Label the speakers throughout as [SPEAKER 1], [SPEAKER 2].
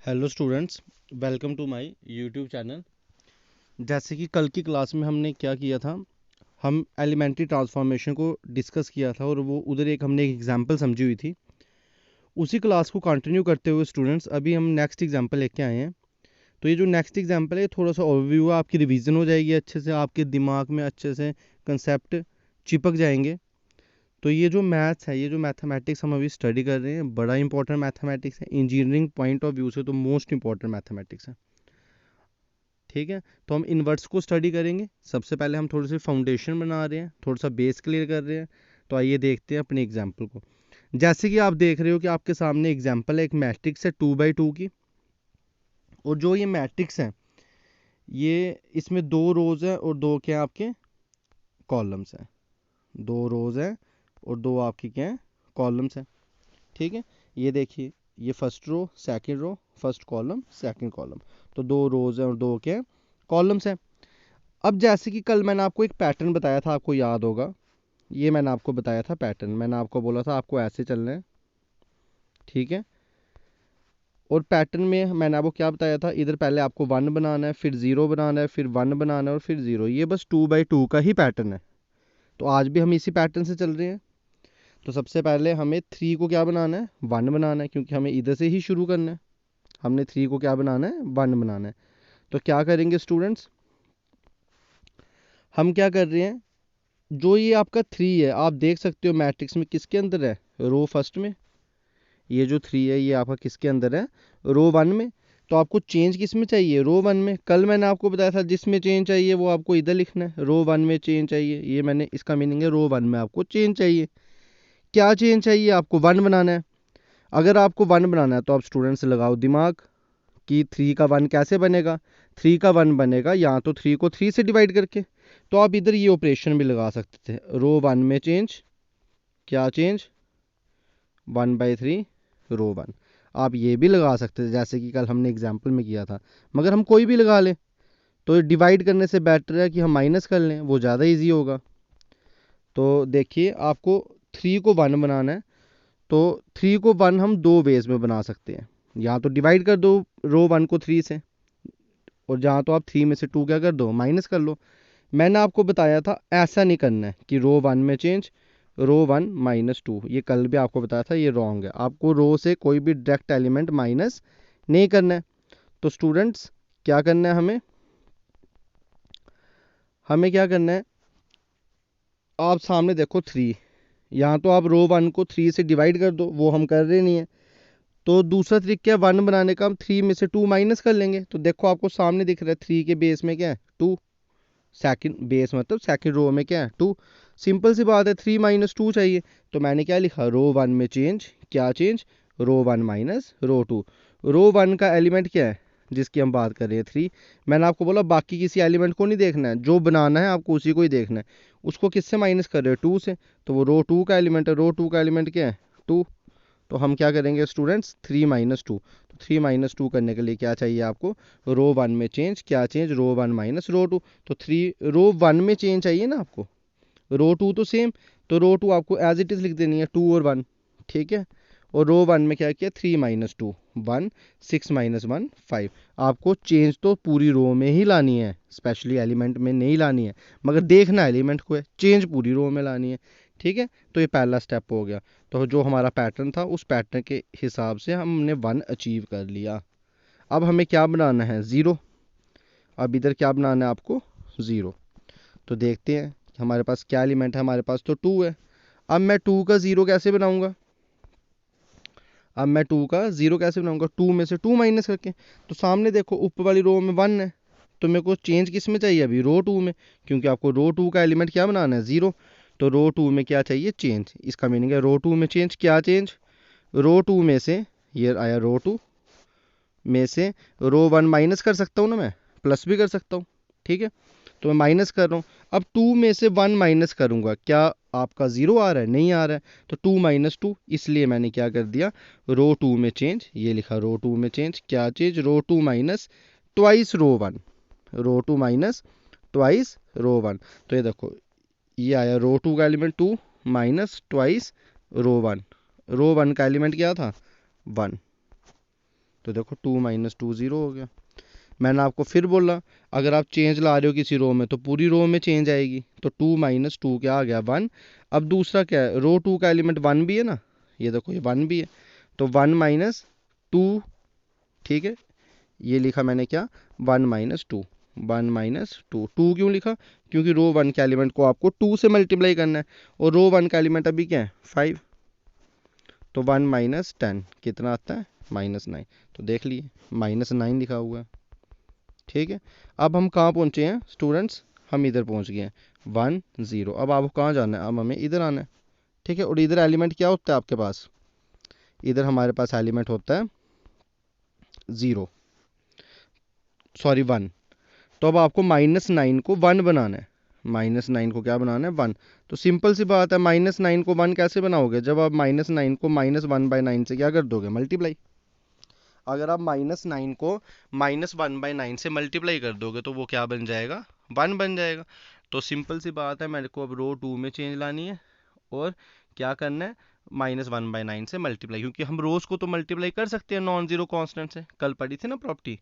[SPEAKER 1] Hello students, welcome to my YouTube channel. जैसे कि कल की क्लास में हमने क्या किया था, हम एलिमेंट्री ट्रांसफॉर्मेशन को डिस्कस किया था और वो उधर एक हमने एक एग्जांपल समझी हुई थी। उसी क्लास को कंटिन्यू करते हुए स्टूडेंट्स अभी हम नेक्स्ट एग्जांपल लेके आए हैं। तो ये जो नेक्स्ट एग्जांपल है, थोड़ा सा ओवरव्यू है, आपकी रिवीजन हो जाएगी अच्छे से, आपके दिमाग में अच्छे से कंसेप्ट चिपक जाएंगे। तो ये जो मैथ्स है, ये जो मैथमेटिक्स हम अभी स्टडी कर रहे हैं, बड़ा इंपॉर्टेंट मैथमेटिक्स है। इंजीनियरिंग पॉइंट ऑफ व्यू से तो मोस्ट इंपॉर्टेंट मैथमेटिक्स है। ठीक है, तो हम इन्वर्ट्स को स्टडी करेंगे। सबसे पहले हम थोड़ी सी फाउंडेशन बना रहे हैं, थोड़ा सा बेस क्लियर कर रहे हैं। तो आइए देखते हैं अपने एग्जाम्पल को। जैसे कि आप देख रहे हो कि आपके सामने एग्जाम्पल है, एक मैट्रिक्स है 2x2 की। और जो ये मैट्रिक्स है, ये इसमें दो रोज है और दो क्या है आपके कॉलम्स हैं। दो रोज हैं और दो आपकी क्या है कॉलम्स हैं। ठीक है, ये देखिए, ये first row second row, first column second column. तो दो रोज हैं और दो क्या है कॉलम्स हैं। अब जैसे कि कल मैंने आपको एक पैटर्न बताया था, आपको याद होगा। ये मैंने आपको बताया था पैटर्न, मैंने आपको बोला था आपको ऐसे चलना है। ठीक है, और पैटर्न में मैंने आपको क्या बताया था, इधर पहले आपको 1 बनाना है, फिर 0 बनाना है, फिर 1 बनाना है और फिर 0। ये बस 2x2 का ही पैटर्न है। तो आज भी हम इसी पैटर्न से चल रहे हैं। तो सबसे पहले हमें 3 को क्या बनाना है, 1 बनाना है, क्योंकि हमें इधर से ही शुरू करना है। हमने 3 को क्या बनाना है, 1 बनाना है। तो क्या करेंगे स्टूडेंट्स, हम क्या कर रहे हैं, जो ये आपका 3 है, आप देख सकते हो मैट्रिक्स में किसके अंदर है, रो फर्स्ट में। ये जो 3 है ये आपका किसके अंदर है, रो 1 में। तो आपको चेंज किस में चाहिए, रो 1 में। कल मैंने आपको बताया था जिसमें चेंज चाहिए वो आपको इधर लिखना है, रो 1 में चेंज चाहिए। ये मैंने इसका मीनिंग है रो 1 में आपको चेंज चाहिए। क्या चेंज चाहिए, आपको 1 बनाना है। अगर आपको 1 बनाना है तो आप स्टूडेंट्स लगाओ दिमाग कि 3 का 1 कैसे बनेगा। 3 का 1 बनेगा या तो 3 को 3 से डिवाइड करके। तो आप इधर ये ऑपरेशन भी लगा सकते थे, रो 1 में चेंज, क्या चेंज, 1/3 रो 1। आप ये भी लगा सकते थे जैसे कि कल हमने एग्जाम्पल में किया था, मगर हम कोई भी लगा लें। तो डिवाइड करने से बेटर है कि हम माइनस कर लें, वो ज़्यादा इजी होगा। तो देखिए, आपको 3 को 1 बनाना है। तो 3 को 1 हम दो वेज में बना सकते हैं। या तो डिवाइड कर दो रो 1 को 3 से, और जहाँ तो आप 3 में से 2 क्या कर दो, माइनस कर लो। मैंने आपको बताया था ऐसा नहीं करना है कि रो 1 में चेंज, रो 1 -2। ये कल भी आपको बताया था, ये रॉन्ग है। आपको रो से कोई भी डायरेक्ट एलिमेंट माइनस नहीं करना है। तो स्टूडेंट्स क्या करना है, हमें हमें क्या करना है, आप सामने देखो 3। यहाँ तो आप रो 1 को 3 से डिवाइड कर दो, वो हम कर रहे नहीं है। तो दूसरा तरीका क्या है, 1 बनाने का, हम 3 में से 2 माइनस कर लेंगे। तो देखो आपको सामने दिख रहा है 3 के बेस में क्या है, 2। सेकंड बेस मतलब सेकंड रो में क्या है, 2। सिंपल सी बात है, 3 - 2 चाहिए। तो मैंने क्या लिखा, रो 1 में चेंज, क्या चेंज, रो 1 माइनस रो 2। रो 1 का एलिमेंट क्या है जिसकी हम बात कर रहे हैं, 3। मैंने आपको बोला बाकी किसी एलिमेंट को नहीं देखना है, जो बनाना है आपको उसी को ही देखना है। उसको किससे माइनस कर रहे हो, 2 से। तो वो रो 2 का एलिमेंट है, रो 2 का एलिमेंट क्या है, 2। तो हम क्या करेंगे स्टूडेंट्स, 3 - 2। तो 3 - 2 करने के लिए क्या चाहिए आपको, रो 1 में चेंज, क्या चेंज, रो 1 माइनस रो 2। तो 3 रो 1 में चेंज चाहिए ना आपको, रो 2 तो सेम। तो रो 2 आपको एज इट इज़ लिख देनी है, 2 और 1। ठीक है, और रो 1 में क्या किया, 3 - 2 1, 6 - 1 5। आपको चेंज तो पूरी रो में ही लानी है, स्पेशली एलिमेंट में नहीं लानी है, मगर देखना एलिमेंट को है, चेंज पूरी रो में लानी है। ठीक है, तो ये पहला स्टेप हो गया। तो जो हमारा पैटर्न था, उस पैटर्न के हिसाब से हमने 1 अचीव कर लिया। अब हमें क्या बनाना है, 0। अब इधर क्या बनाना है आपको, 0। तो देखते हैं हमारे पास क्या एलिमेंट है, हमारे पास तो 2 है। अब मैं 2 का 0 कैसे बनाऊंगा, अब मैं 2 का 0 कैसे बनाऊंगा, 2 में से 2 माइनस करके। तो सामने देखो ऊपर वाली रो में 1 है, तो मेरे को चेंज किस में चाहिए, अभी रो 2 में, क्योंकि आपको रो 2 का एलिमेंट क्या बनाना है, 0। तो रो 2 में क्या चाहिए, चेंज। इसका मीनिंग है रो 2 में चेंज, क्या चेंज, रो 2 में से, ये आया रो 2 में से रो 1 माइनस कर सकता हूँ ना, मैं प्लस भी कर सकता हूँ। ठीक है, तो मैं माइनस कर रहा हूँ। अब 2 में से 1 माइनस करूँगा, क्या आपका 0 आ रहा है, नहीं आ रहा है। तो 2 - 2, इसलिए मैंने क्या कर दिया, रो 2 में चेंज, ये लिखा रो 2 में चेंज, क्या चेंज, रो 2 माइनस ट्वाइस रो 1, रो 2 माइनस ट्वाइस रो 1। तो ये देखो, ये आया रो 2 का एलिमेंट 2 माइनस ट्वाइस रो 1। रो 1 का एलिमेंट क्या था, 1। तो देखो 2 माइनस 2 0 हो गया। मैंने आपको फिर बोला अगर आप चेंज ला रहे हो किसी रो में तो पूरी रो में चेंज आएगी, तो 2 माइनस 2 क्या आ गया 1। अब दूसरा क्या है, रो 2 का एलिमेंट 1 भी है ना, ये देखो ये 1 भी है, तो 1 माइनस 2, ठीक है, ये लिखा मैंने क्या 1 माइनस 2, 1 माइनस 2। 2 क्यों लिखा, क्योंकि रो 1 के एलिमेंट को आपको 2 से मल्टीप्लाई करना है, और रो 1 का एलिमेंट अभी क्या है 5, तो 1 माइनस 10 कितना आता है -9। तो देख लिए -9 लिखा हुआ है, ठीक है। अब हम कहाँ पहुँचे हैं स्टूडेंट्स, हम इधर पहुँच गए हैं 1 0। अब आपको कहाँ जाना है, अब हमें इधर आना है, ठीक है। और इधर एलिमेंट क्या होता है आपके पास, इधर हमारे पास एलिमेंट होता है 0, सॉरी 1। तो अब आपको -9 को 1 बनाना है, -9 को क्या बनाना है 1। तो सिंपल सी बात है, -9 को 1 कैसे बनाओगे, जब आप -9 को -1/9 से क्या कर दोगे मल्टीप्लाई। अगर आप -9 को -1/9 से मल्टीप्लाई कर दोगे तो वो क्या बन जाएगा 1 बन जाएगा। तो सिंपल सी बात है, मेरे को अब रो 2 में चेंज लानी है और क्या करना है -1/9 से मल्टीप्लाई, क्योंकि हम रोज को तो मल्टीप्लाई कर सकते हैं नॉन जीरो कांस्टेंट से, कल पढ़ी थी ना प्रॉपर्टी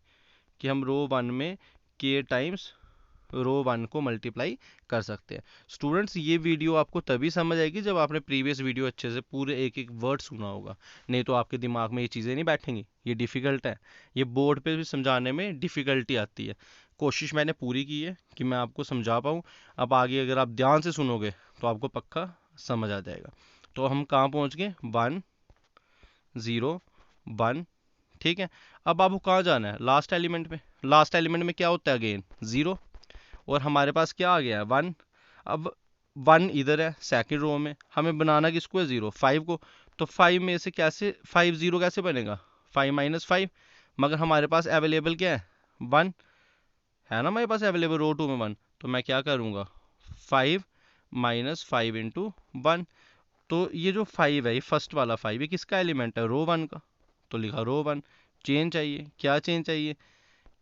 [SPEAKER 1] कि हम रो 1 में k टाइम्स रो 1 को मल्टीप्लाई कर सकते हैं। स्टूडेंट्स ये वीडियो आपको तभी समझ आएगी जब आपने प्रीवियस वीडियो अच्छे से पूरे एक एक वर्ड सुना होगा, नहीं तो आपके दिमाग में ये चीज़ें नहीं बैठेंगी। ये डिफ़िकल्ट है, ये बोर्ड पे भी समझाने में डिफ़िकल्टी आती है। कोशिश मैंने पूरी की है कि मैं आपको समझा पाऊँ। अब आगे अगर आप ध्यान से सुनोगे तो आपको पक्का समझ आ जाएगा। तो हम कहाँ पहुँच गए 1 0 1, ठीक है। अब आपको कहाँ जाना है लास्ट एलिमेंट पे, लास्ट एलिमेंट में क्या होता है अगेन 0, और हमारे पास क्या आ गया है 1। अब 1 इधर है सेकंड रो में, हमें बनाना किसको है 0 5 को। तो 5 में से कैसे 5 0 कैसे बनेगा 5 माइनस 5, मगर हमारे पास अवेलेबल क्या है 1 है ना, हमारे पास अवेलेबल रो 2 में 1। तो मैं क्या करूँगा 5 माइनस 5 इंटू 1। तो ये जो 5 है, ये फर्स्ट वाला 5 ये किसका एलिमेंट है रो 1 का, तो लिखा रो 1। चेंज चाहिए, क्या चेंज चाहिए,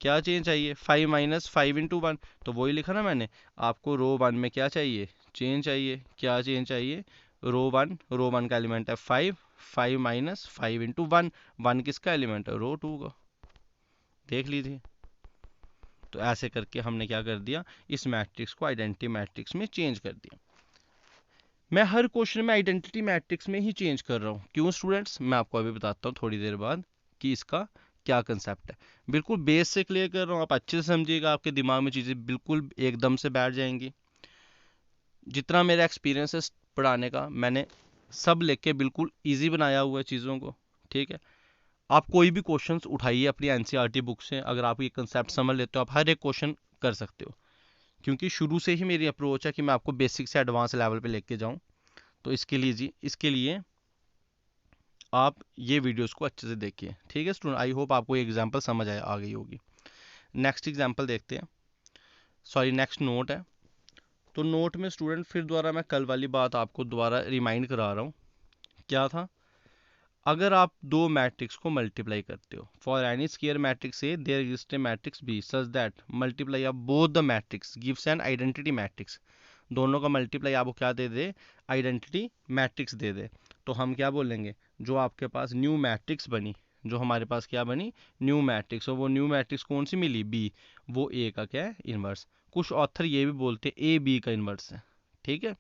[SPEAKER 1] क्या चेंज चाहिए 5 माइनस 5 इंटू 1, तो वही लिखा ना मैंने आपको रो 1 में क्या चाहिए चेंज चाहिए, क्या चेंज चाहिए रो 1 का एलिमेंट है 5, 5 माइनस 5 इंटू 1, 1 किसका एलिमेंट है रो 2 का, देख लीजिए। तो ऐसे करके हमने क्या कर दिया, इस मैट्रिक्स को आइडेंटिटी मैट्रिक्स में चेंज कर दिया। मैं हर क्वेश्चन में आइडेंटिटी मैट्रिक्स में ही चेंज कर रहा हूँ, क्यों स्टूडेंट्स, मैं आपको अभी बताता हूँ थोड़ी देर बाद कि इसका क्या कंसेप्ट है। बिल्कुल बेस से क्लियर कर रहा हूँ, आप अच्छे से समझिएगा, आपके दिमाग में चीज़ें बिल्कुल एकदम से बैठ जाएंगी। जितना मेरा एक्सपीरियंस है पढ़ाने का, मैंने सब लिख के बिल्कुल ईजी बनाया हुआ है चीज़ों को, ठीक है। आप कोई भी क्वेश्चंस उठाइए अपनी एनसीईआरटी बुक से, अगर आप ये कंसेप्ट समझ लेते हो आप हर एक क्वेश्चन कर सकते हो, क्योंकि शुरू से ही मेरी अप्रोच है कि मैं आपको बेसिक से एडवांस लेवल पे लेके जाऊं। तो इसके लिए आप ये वीडियोस को अच्छे से देखिए, ठीक है स्टूडेंट। आई होप आपको ये एग्जांपल समझ आ गई होगी। नेक्स्ट एग्जांपल देखते हैं, सॉरी नेक्स्ट नोट है। तो नोट में स्टूडेंट फिर दोबारा मैं कल वाली बात आपको दोबारा रिमाइंड करा रहा हूँ, क्या था, अगर आप दो मैट्रिक्स को मल्टीप्लाई करते हो, for any square matrix A there exist a matrix B such that multiply of both the matrix gives an identity matrix. दोनों का मल्टीप्लाई आपको क्या दे दे आइडेंटिटी मैट्रिक्स दे दे। तो हम क्या बोलेंगे, जो आपके पास न्यू मैट्रिक्स बनी, जो हमारे पास क्या बनी न्यू मैट्रिक्स, और वो न्यू मैट्रिक्स कौन सी मिली बी, वो ए का क्या है इनवर्स। कुछ ऑथर ये भी बोलते हैं ए बी का इनवर्स है, ठीक है,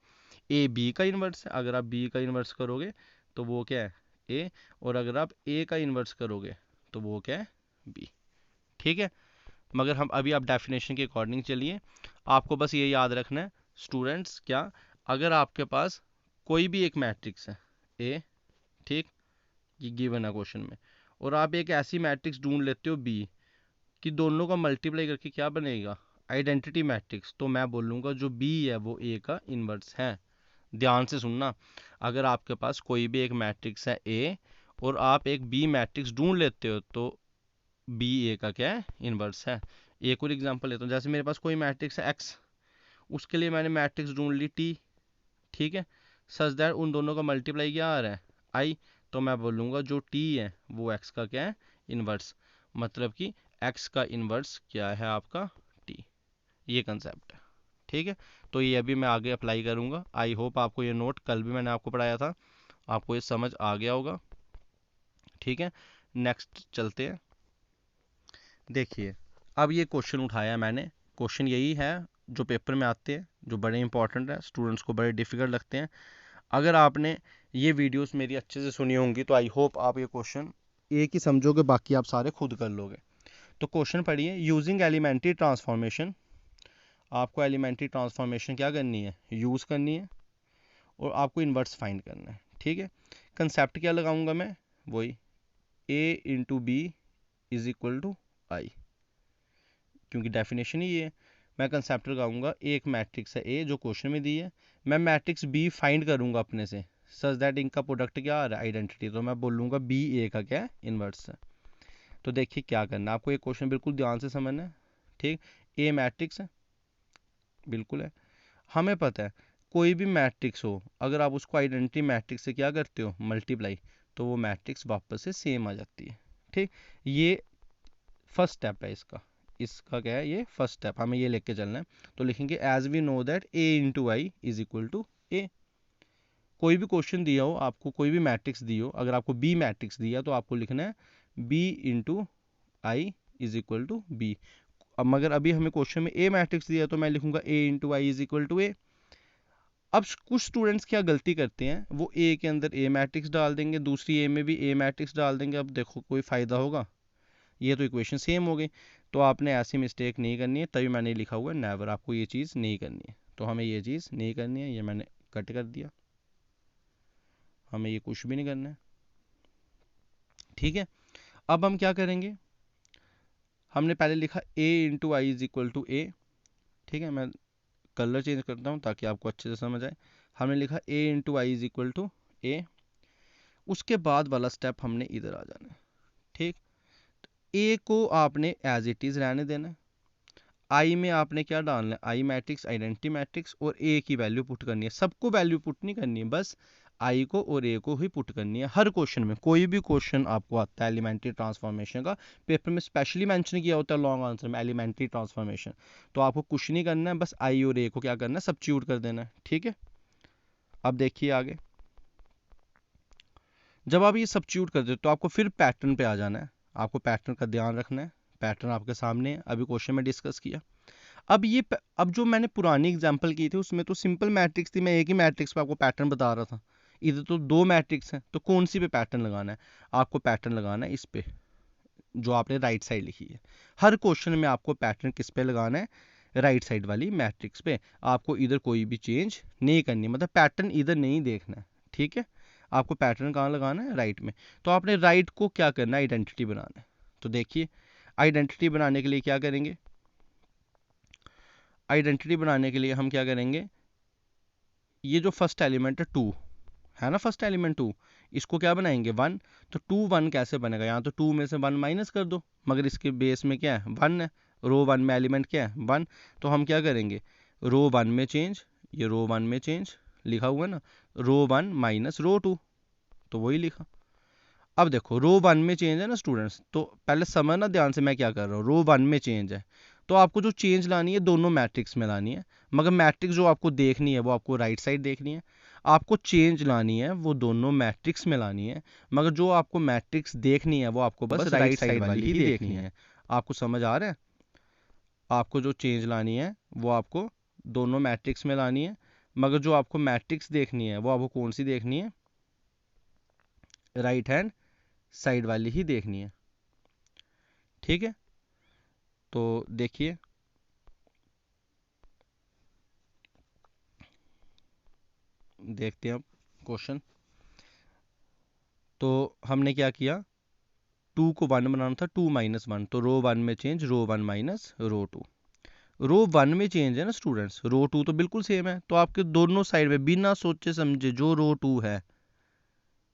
[SPEAKER 1] ए बी का इनवर्स है। अगर आप बी का इनवर्स करोगे तो वो क्या है ए, और अगर आप ए का इनवर्स करोगे तो वो क्या है बी, ठीक है। मगर हम अभी आप डेफिनेशन के अकॉर्डिंग चलिए, आपको बस ये याद रखना है स्टूडेंट्स, क्या, अगर आपके पास कोई भी एक मैट्रिक्स है ए, ठीक, ये गिवन है क्वेश्चन में, और आप एक ऐसी मैट्रिक्स ढूंढ लेते हो बी कि दोनों का मल्टीप्लाई करके क्या बनेगा आइडेंटिटी मैट्रिक्स, तो मैं बोलूँगा जो बी है वो ए का इनवर्स है। ध्यान से सुनना, अगर आपके पास कोई भी एक मैट्रिक्स है ए और आप एक बी मैट्रिक्स ढूंढ लेते हो तो बी ए का क्या है इनवर्स है। एक और एग्जांपल लेता हूँ, जैसे मेरे पास कोई मैट्रिक्स है एक्स, उसके लिए मैंने मैट्रिक्स ढूंढ ली टी, ठीक है, सच दैट उन दोनों का मल्टीप्लाई क्या आ रहा है आई, तो मैं बोलूँगा जो टी है वो एक्स का क्या है इनवर्स, मतलब कि एक्स का इनवर्स क्या है आपका टी, ये कंसेप्ट है, ठीक है। तो ये अभी मैं आगे अप्लाई करूँगा। आई होप आपको ये नोट कल भी मैंने आपको पढ़ाया था, आपको ये समझ आ गया होगा, ठीक है। नेक्स्ट चलते हैं, देखिए, अब ये क्वेश्चन उठाया मैंने। क्वेश्चन यही है जो पेपर में आते हैं, जो बड़े इंपॉर्टेंट है, स्टूडेंट्स को बड़े डिफिकल्ट लगते हैं। अगर आपने ये वीडियोस मेरी अच्छे से सुनी होंगी तो आई होप आप ये क्वेश्चन एक ही समझोगे, बाकी आप सारे खुद कर लोगे। तो क्वेश्चन पढ़िए, यूजिंग एलिमेंट्री ट्रांसफॉर्मेशन। आपको एलिमेंट्री ट्रांसफॉर्मेशन क्या करनी है, यूज़ करनी है, और आपको इन्वर्स फाइंड करना है। ठीक है, कंसेप्ट क्या लगाऊंगा मैं, वही a into B is equal to I, क्योंकि डेफिनेशन ही ये है। मैं कंसेप्ट लगाऊंगा, एक मैट्रिक्स है ए जो क्वेश्चन में दी है, मैं मैट्रिक्स बी फाइंड करूंगा अपने से, सच दैट इनका प्रोडक्ट क्या आ रहा है, आइडेंटिटी। तो मैं बोलूंगा बी ए का क्या है, इन्वर्स है। तो देखिए क्या करना है आपको, ये क्वेश्चन बिल्कुल ध्यान से समझना है। ठीक, ए मैट्रिक्स है, बिल्कुल है। हमें पता है कोई भी मैट्रिक्स हो, अगर आप उसको आइडेंटिटी मैट्रिक्स से क्या करते हो, मल्टीप्लाई, तो वो मैट्रिक्स वापस से सेम आ जाती है। ठीक, ये फर्स्ट स्टेप है इसका। इसका क्या है, ये फर्स्ट स्टेप, हमें ये लेके चलना है। तो लिखेंगे as we know that a into I is equal to a. कोई भी क्वेश्चन दिया हो आपको, कोई भी मैट्रिक्स दी हो, अगर आपको बी मैट्रिक्स दिया तो आपको लिखना है B into I is equal to B. अब मगर अभी हमें क्वेश्चन में ए मैट्रिक्स दिया तो मैं लिखूंगा a into I is equal to a. अब कुछ स्टूडेंट्स क्या गलती करते हैं, वो ए के अंदर ए मैट्रिक्स डाल देंगे, दूसरी ए में भी ए मैट्रिक्स डाल देंगे। अब देखो कोई फ़ायदा होगा, ये तो इक्वेशन सेम हो गई। तो आपने ऐसी मिस्टेक नहीं करनी है, तभी मैंने लिखा हुआ है नेवर, आपको ये चीज़ नहीं करनी है। तो हमें ये चीज़ नहीं करनी है, ये मैंने कट कर दिया, हमें ये कुछ भी नहीं करना है। ठीक है, अब हम क्या करेंगे, हमने पहले लिखा ए into I is equal to a. ठीक है, मैं कलर चेंज करता हूँ ताकि आपको अच्छे से समझ आए। हमने लिखा ए into I is equal to A, उसके बाद वाला स्टेप हमने इधर आ जाना है। ठीक, ए को आपने एज इट इज़ रहने देना है, आई में आपने क्या डालना है, आई मैट्रिक्स, आइडेंटिटी मैट्रिक्स, और ए की वैल्यू पुट करनी है। सबको वैल्यू पुट नहीं करनी है, बस आई को और ए को ही पुट करनी है। हर क्वेश्चन में, कोई भी क्वेश्चन आपको आता है एलिमेंट्री ट्रांसफॉर्मेशन का, पेपर में स्पेशली मेंशन किया होता है लॉन्ग आंसर में एलिमेंट्री ट्रांसफॉर्मेशन, तो आपको कुछ नहीं करना है, बस आई और ए को क्या करना है, सब्स्टिट्यूट कर देना है। ठीक है, अब देखिए आगे, जब आप ये सब्स्टिट्यूट कर दो तो आपको फिर पैटर्न पे आ जाना है। आपको पैटर्न का ध्यान रखना है, पैटर्न आपके सामने है, अभी क्वेश्चन में डिस्कस किया। अब जो मैंने पुरानी एग्जांपल की थी उसमें तो सिंपल मैट्रिक्स थी, मैं एक ही मैट्रिक्स पे आपको पैटर्न बता रहा था। इधर तो दो मैट्रिक्स हैं, तो कौन सी पे पैटर्न लगाना है, आपको पैटर्न लगाना है इस पे, जो आपने राइट साइड लिखी है। हर क्वेश्चन में आपको पैटर्न किस पे लगाना है, राइट साइड वाली मैट्रिक्स पे। आपको इधर कोई भी चेंज नहीं करनी, मतलब पैटर्न इधर नहीं देखना है। ठीक है, आपको पैटर्न कहाँ लगाना है, राइट में। तो आपने राइट को क्या करना है, आइडेंटिटी बनाना है। तो देखिए, आइडेंटिटी बनाने के लिए क्या करेंगे, आइडेंटिटी बनाने के लिए हम क्या करेंगे, ये जो फर्स्ट एलिमेंट है 2 है ना, फर्स्ट एलिमेंट 2, इसको क्या बनाएंगे 1। तो 2 1 कैसे बनेगा, यहाँ तो 2 में से 1 माइनस कर दो, मगर इसके बेस में क्या है 1 है, रो 1 में एलिमेंट क्या है 1। तो हम क्या करेंगे, रो 1 में चेंज, ये रो 1 में चेंज लिखा हुआ है ना, रो 1 माइनस रो 2, तो वही लिखा। अब देखो रो 1 में चेंज है ना स्टूडेंट्स, तो पहले समझना ध्यान से मैं क्या कर रहा हूँ, रो 1 में चेंज है, तो आपको जो चेंज लानी है दोनों मैट्रिक्स में लानी है, मगर मैट्रिक्स जो आपको देखनी है वो आपको राइट साइड देखनी है। आपको चेंज लानी है वो दोनों मैट्रिक्स में लानी है, मगर जो आपको मैट्रिक्स देखनी है वो आपको बस राइट साइड वाली ही देखनी है। आपको समझ आ रहा है, आपको जो चेंज लानी है वो आपको दोनों मैट्रिक्स में लानी है, मगर जो आपको मैट्रिक्स देखनी है वो आपको कौन सी देखनी है, राइट हैंड साइड वाली ही देखनी है। ठीक है, तो देखिए, देखते हैं अब क्वेश्चन। तो हमने क्या किया, 2 को 1 बनाना था, 2 माइनस 1, तो रो 1 में चेंज, रो 1 माइनस रो 2। रो 1 में चेंज है ना स्टूडेंट्स, रो 2 तो बिल्कुल सेम है, तो आपके दोनों साइड में बिना सोचे समझे जो रो 2 है,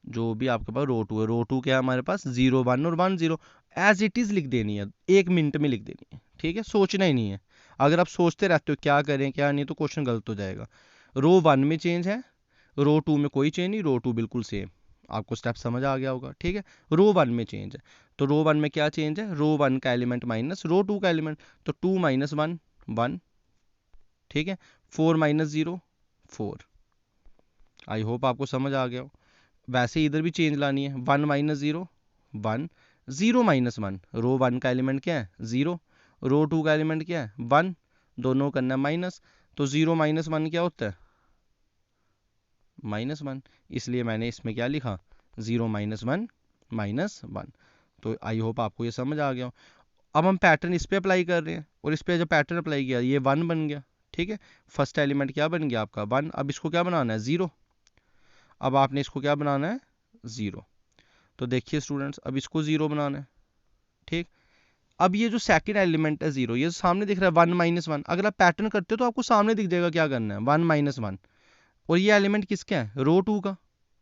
[SPEAKER 1] जो भी आपके पास रो 2 है, रो 2 क्या है हमारे पास 0 1 और 1 0, एज इट इज़ लिख देनी है, 1 मिनट में लिख देनी है। ठीक है, सोचना ही नहीं है। अगर आप सोचते रहते हो क्या करें क्या नहीं, तो क्वेश्चन गलत हो जाएगा। रो 1 में चेंज है, रो 2 में कोई चेंज नहीं, रो 2 बिल्कुल सेम। आपको स्टेप समझ आ गया होगा। ठीक है, रो 1 में चेंज है, तो रो 1 में क्या चेंज है, रो 1 का एलिमेंट माइनस रो 2 का एलिमेंट, तो 2 माइनस 1 1। ठीक है, 4 माइनस 0 4। आई होप आपको समझ आ गया हो। वैसे इधर भी चेंज लानी है, 1 माइनस 0 1, 0 माइनस 1, रो 1 का एलिमेंट क्या है 0, रो 2 का एलिमेंट क्या है 1, दोनों करना माइनस, तो 0 माइनस 1 क्या होता है -1, इसलिए मैंने इसमें क्या लिखा 0 माइनस 1 -1। तो आई होप आपको ये समझ आ गया हो। अब हम पैटर्न इस पे अप्लाई कर रहे हैं, और इस पे जब पैटर्न अप्लाई किया ये 1 बन गया, ठीक है, फर्स्ट एलिमेंट क्या बन गया आपका 1। अब इसको क्या बनाना है 0, अब आपने इसको क्या बनाना है 0। तो देखिए स्टूडेंट्स, अब इसको 0 बनाना है, ठीक। अब ये जो सेकंड एलिमेंट है 0, ये सामने दिख रहा है 1 -1, अगर आप पैटर्न करते हो तो आपको सामने दिख जाएगा क्या करना है 1 -1, और ये एलिमेंट किसका है रो 2 का,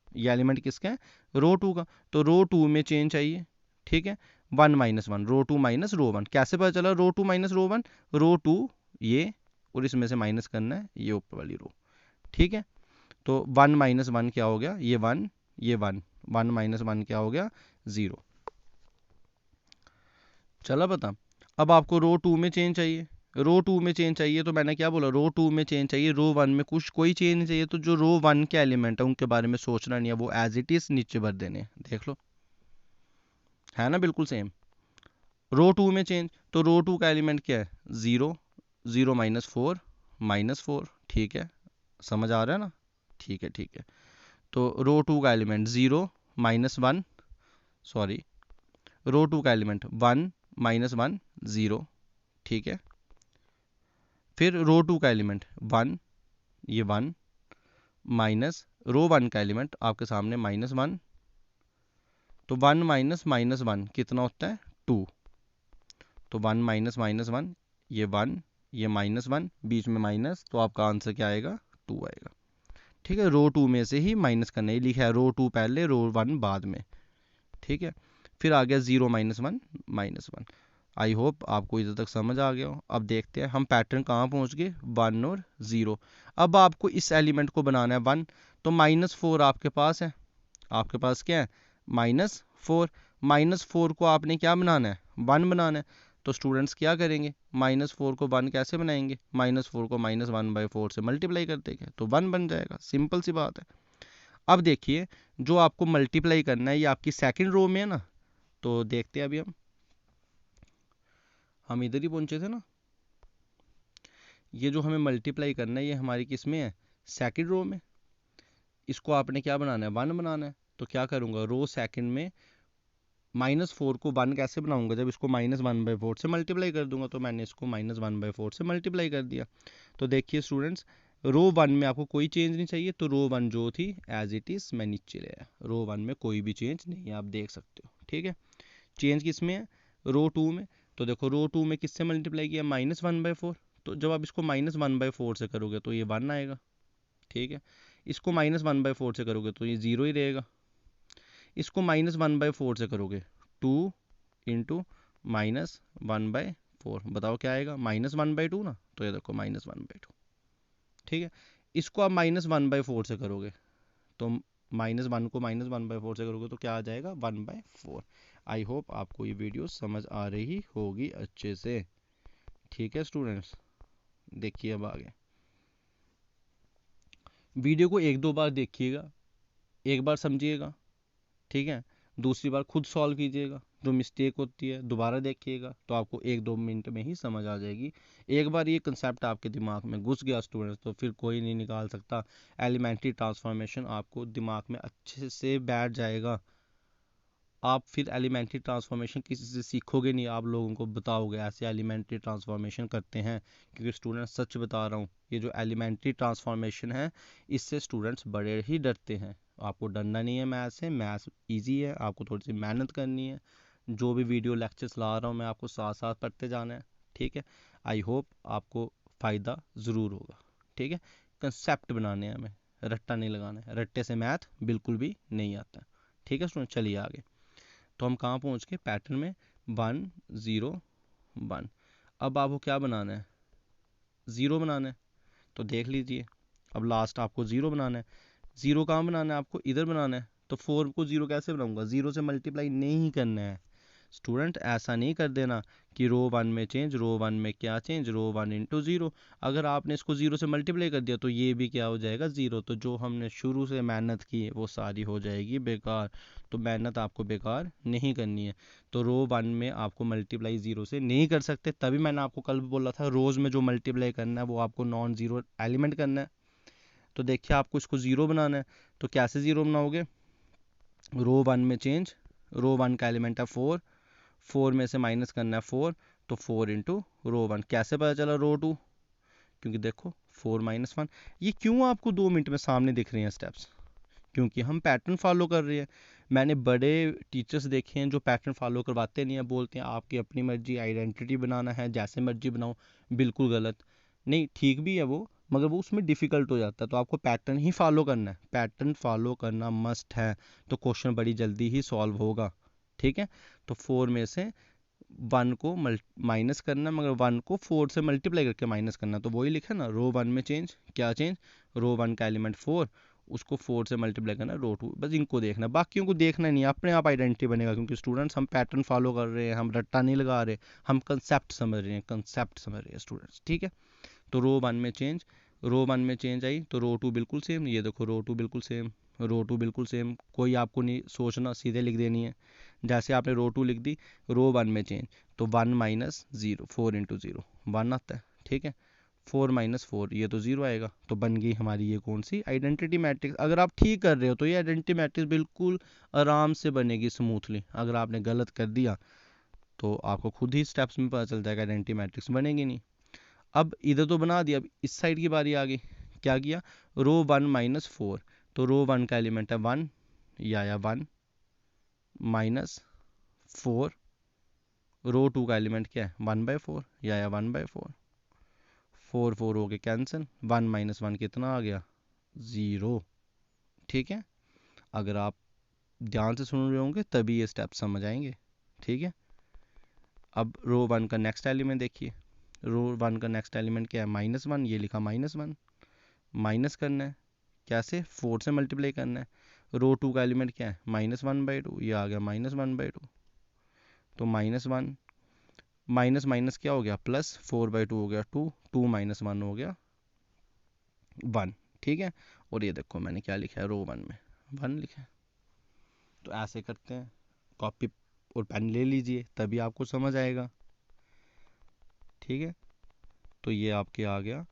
[SPEAKER 1] ये एलिमेंट किसका है रो 2 का, तो रो 2 में चेंज चाहिए, ठीक है, 1 -1, रो 2 माइनस रो 1, कैसे पता चला रो 2 माइनस रो 1, रो 2 ये, और इसमें से माइनस करना है ये ऊपर वाली रो, ठीक है। तो 1 -1 क्या हो गया ये 1, ये 1, 1 -1 क्या हो गया 0। चला पता। अब आपको रो 2 में चेंज चाहिए, रो 2 में चेंज चाहिए, तो मैंने क्या बोला रो 2 में चेंज चाहिए, रो 1 में कुछ कोई चेंज नहीं चाहिए, तो जो रो 1 के एलिमेंट है उनके बारे में सोचना नहीं है, वो एज इट इज नीचे भर देने, देख लो है ना बिल्कुल सेम। रो 2 में चेंज, तो रो 2 का एलिमेंट क्या है 0, 0 -4 -4, ठीक है, समझ आ रहा है ना, ठीक है ठीक है। तो रो 2 का एलिमेंट 0 -1, सॉरी, रो 2 का एलिमेंट 1 -1 0, ठीक है। फिर रो 2 का एलिमेंट 1, ये 1, माइनस रो 1 का एलिमेंट आपके सामने -1, तो 1 माइनस -1 कितना होता है 2, तो 1 माइनस -1, ये 1, ये -1, बीच में माइनस, तो आपका आंसर क्या आएगा 2 आएगा, ठीक है। रो 2 में से ही माइनस करना है, लिखा है रो 2 पहले रो 1 बाद में, ठीक है। फिर आ गया 0 -1 -1। आई होप आपको इधर तक समझ आ गया हो। अब देखते हैं हम पैटर्न कहाँ पहुँच गए 1 और 0। अब आपको इस एलिमेंट को बनाना है 1, तो -4 आपके पास है, आपके पास क्या है -4, -4 को आपने क्या बनाना है 1 बनाना है, तो स्टूडेंट्स क्या करेंगे -4 को 1 कैसे बनाएंगे, -4 को -1/4 से मल्टीप्लाई कर देंगे तो 1 बन जाएगा, सिंपल सी बात है। अब देखिए जो आपको मल्टीप्लाई करना है ये आपकी सेकंड रो में है ना, तो देखते हैं अभी हम इधर ही पहुंचे थे ना, ये जो हमें मल्टीप्लाई करना है ये हमारी किस में है सेकंड रो में, इसको आपने क्या बनाना है 1 बनाना है, तो क्या करूँगा रो सेकंड में -4 को 1 कैसे बनाऊंगा, जब इसको -1/4 से मल्टीप्लाई कर दूंगा, तो मैंने इसको -1/4 से मल्टीप्लाई कर दिया। तो देखिए स्टूडेंट्स रो 1 में आपको कोई चेंज नहीं चाहिए, तो रो 1 जो थी एज इट इज़ मैं नीचे ले आया, रो 1 में कोई भी चेंज नहीं है, आप देख सकते हो, ठीक है। चेंज किस में है रो 2 में, तो देखो रो 2 में किससे मल्टीप्लाई किया -1/4, तो जब आप इसको -1/4 से करोगे तो ये 1 आएगा, ठीक है। इसको -1/4 से करोगे तो ये 0 ही रहेगा, इसको -1/4 से करोगे 2 इंटू -1/4, बताओ क्या आएगा -1/2 ना, तो ये देखो -1/2, ठीक है। इसको आप -1/4 से करोगे तो -1 को -1/4 से करोगे तो क्या आ जाएगा 1/4। आई होप आपको ये वीडियो समझ आ रही होगी अच्छे से, ठीक है स्टूडेंट्स। देखिए अब आगे वीडियो को 1-2 बार देखिएगा, एक बार समझिएगा, ठीक है, दूसरी बार खुद सॉल्व कीजिएगा, जो मिस्टेक होती है दोबारा देखिएगा तो आपको 1-2 मिनट में ही समझ आ जाएगी। एक बार ये कंसेप्ट आपके दिमाग में घुस गया स्टूडेंट्स तो फिर कोई नहीं निकाल सकता, एलिमेंट्री ट्रांसफॉर्मेशन आपको दिमाग में अच्छे से बैठ जाएगा। आप फिर एलिमेंट्री ट्रांसफॉर्मेशन किसी से सीखोगे नहीं, आप लोगों को बताओगे ऐसे एलिमेंट्री ट्रांसफॉर्मेशन करते हैं, क्योंकि स्टूडेंट्स सच बता रहा हूँ ये जो एलिमेंट्री ट्रांसफॉर्मेशन है इससे स्टूडेंट्स बड़े ही डरते हैं। आपको डरना नहीं है मैथ्स से, मैथ्स ईजी है, आपको थोड़ी सी मेहनत करनी है, जो भी वीडियो लेक्चर्स ला रहा हूँ मैं आपको साथ साथ पढ़ते जाना है, ठीक है। आई होप आपको फ़ायदा ज़रूर होगा, ठीक है। कंसेप्ट बनाने हैं हमें, रट्टा नहीं लगाना है, रट्टे से मैथ बिल्कुल भी नहीं आता, ठीक है स्टूडेंट। चलिए आगे, तो हम कहाँ पहुँच गए पैटर्न में 1 0 1। अब आपको क्या बनाना है 0 बनाना है, तो देख लीजिए अब लास्ट आपको 0 बनाना है। 0 कहाँ बनाना है आपको इधर बनाना है, तो 4 को 0 कैसे बनाऊंगा, 0 से मल्टीप्लाई नहीं करना है, स्टूडेंट ऐसा नहीं कर देना कि रो 1 में चेंज, रो 1 में क्या चेंज, रो 1 इंटू 0। अगर आपने इसको 0 से मल्टीप्लाई कर दिया तो ये भी क्या हो जाएगा 0। तो जो हमने शुरू से मेहनत की वो सारी हो जाएगी बेकार। तो मेहनत आपको बेकार नहीं करनी है। तो रो 1 में आपको मल्टीप्लाई 0 से नहीं कर सकते, तभी मैंने आपको कल बोला था रोज़ में जो मल्टीप्लाई करना है वो आपको नॉन ज़ीरो एलिमेंट करना है। तो देखिए आपको इसको 0 बनाना है, तो कैसे 0 बनाओगे? रो 1 में चेंज, रो 1 का एलिमेंट है 4, 4 में से माइनस करना है 4, तो 4 इंटू रो 1। कैसे पता चला रो 2? क्योंकि देखो 4 माइनस 1। ये क्यों आपको 2 मिनट में सामने दिख रहे हैं स्टेप्स? क्योंकि हम पैटर्न फॉलो कर रहे हैं। मैंने बड़े टीचर्स देखे हैं जो पैटर्न फॉलो करवाते नहीं है, बोलते हैं आपकी अपनी मर्जी, आइडेंटिटी बनाना है जैसे मर्जी बनाओ। बिल्कुल गलत। नहीं, ठीक भी है वो, मगर वो उसमें डिफ़िकल्ट हो जाता है। तो आपको पैटर्न ही फॉलो करना है, पैटर्न फॉलो करना मस्ट है, तो क्वेश्चन बड़ी जल्दी ही सॉल्व होगा। ठीक है। तो 4 में से 1 को माइनस करना, मगर 1 को 4 से मल्टीप्लाई करके माइनस करना। तो वही लिखा ना, रो 1 में चेंज, क्या चेंज? रो 1 का एलिमेंट 4, उसको 4 से मल्टीप्लाई करना रो 2। बस इनको देखना, बाकियों को देखना नहीं, अपने आप आइडेंटिटी बनेगा। क्योंकि स्टूडेंट्स हम पैटर्न फॉलो कर रहे हैं, हम रट्टा नहीं लगा रहे, हम कंसेप्ट समझ रहे हैं, कंसेप्ट समझ रहे हैं स्टूडेंट्स। ठीक है। तो रो 1 में चेंज, रो 1 में चेंज आई तो रो 2 बिल्कुल सेम। ये देखो रो 2 बिल्कुल सेम, रो 2 बिल्कुल सेम। कोई आपको नहीं सोचना, सीधे लिख देनी है। जैसे आपने रो 2 लिख दी, रो 1 में चेंज, तो 1 माइनस 0, 4 इंटू 0 1 आता है। ठीक है। 4 माइनस 4, ये तो 0 आएगा। तो बन गई हमारी ये कौन सी? Identity matrix. अगर आप ठीक कर रहे हो तो ये आइडेंटिटी मैट्रिक्स बिल्कुल आराम से बनेगी स्मूथली। अगर आपने गलत कर दिया तो आपको खुद ही स्टेप्स में पता चल जाएगा आइडेंटिटी मैट्रिक्स बनेगी नहीं। अब इधर तो बना दिया, अब इस साइड की बारी आ गई। क्या किया? रो 1 माइनस 4, तो रो 1 का एलिमेंट है 1, या आया 1 माइनस 4। रो 2 का एलिमेंट क्या है? 1/4, या आया 1/4। 4 4 हो गए कैंसिल, 1 माइनस 1 कितना आ गया? 0। ठीक है। अगर आप ध्यान से सुन रहे होंगे तभी ये स्टेप समझ आएंगे। ठीक है। अब रो 1 का नेक्स्ट एलिमेंट देखिए, रो 1 का नेक्स्ट एलिमेंट क्या है? -1। ये लिखा -1, माइनस करना है। कैसे? 4 से मल्टीप्लाई करना है। रो 2 का एलिमेंट क्या है? -1/2, ये आ गया -1/2। तो -1 माइनस माइनस क्या हो गया? प्लस, 4/2 हो गया 2, 2 माइनस 1 हो गया 1। ठीक है। और ये देखो मैंने क्या लिखा है, रो 1 में 1 लिखा है। तो ऐसे करते हैं, कॉपी और पेन ले लीजिए तभी आपको समझ आएगा। ठीक है। तो ये आपके आ गया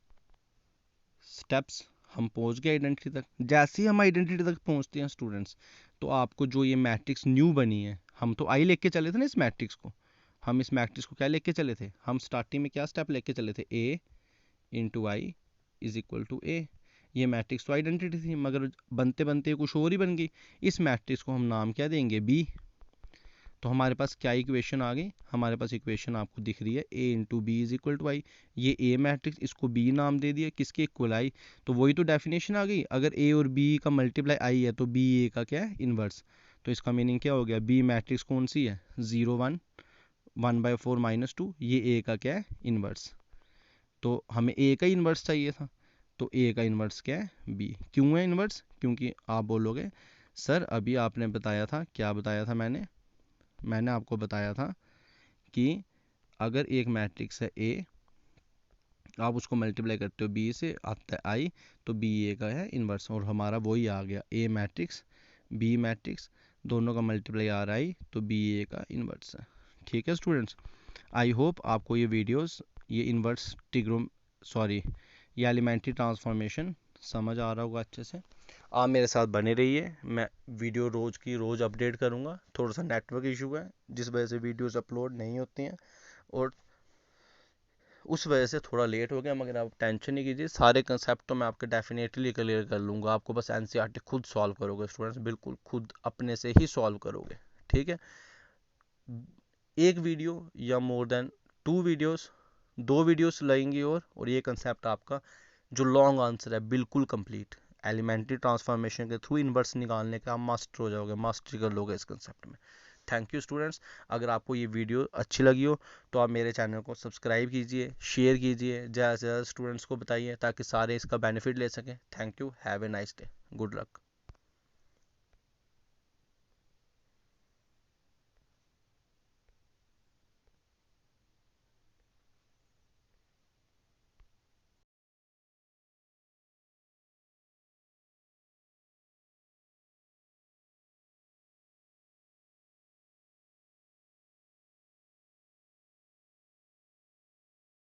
[SPEAKER 1] स्टेप्स। हम पहुंच गए आइडेंटिटी तक। जैसे ही हम आइडेंटिटी तक पहुंचते हैं स्टूडेंट्स, तो आपको जो ये मैट्रिक्स न्यू बनी है, हम तो आई लेके चले थे ना इस मैट्रिक्स को। हम इस मैट्रिक्स को क्या लेके चले थे? हम स्टार्टिंग में क्या स्टेप लेके चले थे? A into I is equal to A. ये मैट्रिक्स तो आइडेंटिटी थी, मगर बनते बनते कुछ और ही बन गई। इस मैट्रिक्स को हम नाम क्या देंगे? बी। तो हमारे पास क्या इक्वेशन आ गई? हमारे पास इक्वेशन आपको दिख रही है, A into B is equal to I. ये ए मैट्रिक्स, इसको बी नाम दे दिया, किसके इक्वल? आई। तो वही तो डेफिनेशन आ गई। अगर ए और बी का मल्टीप्लाई आई है तो बी ए का क्या है? इनवर्स। तो इसका मीनिंग क्या हो गया? बी मैट्रिक्स कौन सी है? 0 1, 1/4 -2। ये ए का क्या है? इनवर्स। तो हमें ए का इन्वर्स चाहिए था, तो ए का इन्वर्स क्या है? बी। क्यों है इन्वर्स? क्योंकि आप बोलोगे सर अभी आपने बताया था, क्या बताया था मैंने आपको बताया था कि अगर एक मैट्रिक्स है ए, आप उसको मल्टीप्लाई करते हो बी से, आता है आई, तो बी ए का है इन्वर्स। और हमारा वही आ गया, ए मैट्रिक्स बी मैट्रिक्स, दोनों का मल्टीप्लाई आ रहा है तो बी ए का इन्वर्स है। ठीक है स्टूडेंट्स, आई होप आपको ये वीडियोस, ये इन्वर्स ये एलिमेंट्री ट्रांसफॉर्मेशन समझ आ रहा होगा अच्छे से। आप मेरे साथ बने रहिए, मैं वीडियो रोज़ की रोज़ अपडेट करूँगा। थोड़ा सा नेटवर्क इशू है जिस वजह से वीडियोस अपलोड नहीं होती हैं, और उस वजह से थोड़ा लेट हो गया। मगर आप टेंशन नहीं कीजिए, सारे कंसेप्ट तो मैं आपके डेफिनेटली क्लियर कर लूँगा। आपको बस एनसीईआरटी खुद सॉल्व करोगे स्टूडेंट्स, बिल्कुल खुद अपने से ही सॉल्व करोगे। ठीक है। एक वीडियो या मोर देन 2 वीडियोस, 2 वीडियोस लगेंगी, और ये कंसेप्ट आपका जो लॉन्ग आंसर है बिल्कुल कंप्लीट। एलिमेंट्री ट्रांसफॉर्मेशन के थ्रू इन्वर्स निकालने का आप मास्टर हो जाओगे, मास्टरी कर लोगे इस कंसेप्ट में। Thank you students. अगर आपको ये वीडियो अच्छी लगी हो तो आप मेरे चैनल को सब्सक्राइब कीजिए, शेयर कीजिए, ज़्यादा से ज़्यादा स्टूडेंट्स को बताइए ताकि सारे इसका बेनिफिट ले सकें। Thank you, have a nice day, good luck.